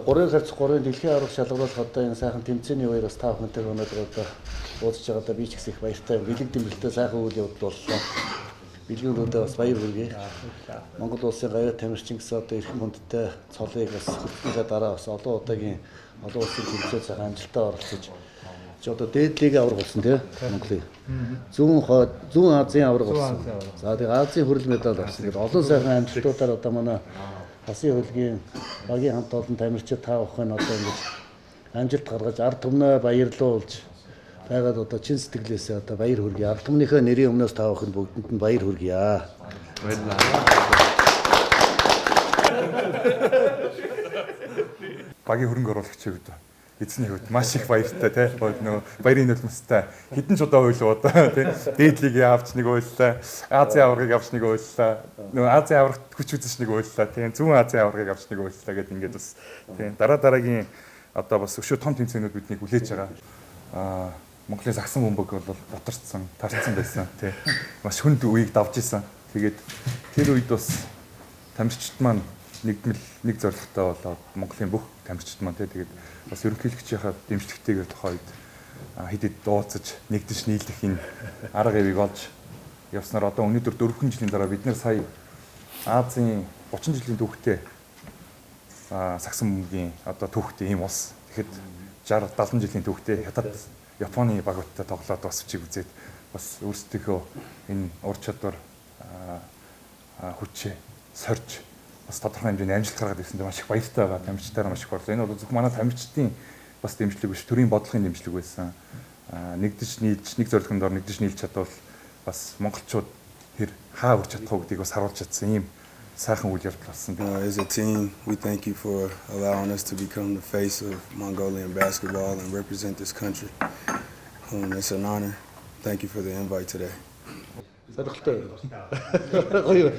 3 сард 3-ын дэлхийн аварга шалгаруулах одоо энэ сайхан тэмцээний үеэр бас та бүхэнтэй өнөөдөр одоо уулзж байгаадаа би ч их баяртай. Бэлэг дэмбэлтэй сайхан үйл явдал боллоо. Бэлгүүнүүдэд бас баяр хүргэе. Монгол улсын гавьяа тамирчин гэсэн одоо эрхэм хүндтэй цолыг бас хүртнийхээ дараа бас олон удаагийн олон улсын тэмцээнд сайхан амжилттай оролцож чи одоо дээд лигийн аварга болсон тийм Монголын. Зүүн Азийн аварга болсон. За тэгээ Азийн хөрөл медаль авсан. Тэгээд олон сайхан амжилтуудаар одоо манай Хасын хөлгийн багийн хамт олон тамирчид та бүхэн одоо ингэж амжилт гаргаж ард түмнээ баярлуулж байгаад одоо чин сэтгэлээсээ одоо баяр хүргэе. Ард түмнийхээ нэрийн өмнөөс та бүхэнд бүгдэнд нь баяр хүргэе. Багийн хөрөнгө оруулагчид эзний хувьд маш их баяртай тий нөгөө баярын нулимстай хэдэн ч удаа ойлоо одоо тий дээд лигийн авч нэг ойллаа, Азийн аваргыг авч нэг ойллаа, нөгөө Азийн аваргад хүч үзэж нэг ойллаа тий зүүн Азийн аваргыг авч нэг ойллаа гэдэг ингээд бас тий дараагийн одоо бас өшөө том тэмцээнүүд биднийг хүлээж байгаа. Монголын сагсан бөмбөг бол дотарцсан, тарцсан байсан тий маш хүнд үеийг давж исэн. Тэгээд тэр үед бас тамирчид маань нэг зорилготой болоод Монголын бүх тамирчид маань тэгээд бас ерөнхийлөгчийнхаа дэмжлэгтэйгээр тухайд хэд дууцаж нэгдэж нийлэх энэ арга явыг олж явснаар одоо өнөөдөр 4 жилийн дараа бид нэр сая Азийн 30 жилийн түүхтэй сагсан бөмбөгийн одоо түүхтэй ийм улс. Тэгэхэд 60 70 жилийн түүхтэй хятад Японы багуудтай тоглоод бас чиг үзээд бас өөрсдийнхөө энэ ур чадвар хүчээ сорж бас тодорхой хэмжээний амжилт гаргаад ирсэндээ маш их баяртай байгаа. Тамирчдаараа маш их баярлалаа. Энэ бол зөвхөн манай тамирчдын бас дэмжлэг биш, төрийн бодлогын дэмжлэг байсан. Нэгдэж нийлж, нэг зорилгонд ор нэгдэж нийлж чадвал бас монголчууд тэр хаа үрж чадах уу гэдгийг бас харуулж чадсан ийм сайхан үйл явдал болсон. As a team, we thank you for allowing us to become the face of Mongolian basketball and represent this country. It's an honor. Thank you for the invite today. Саргалтай. Гоё.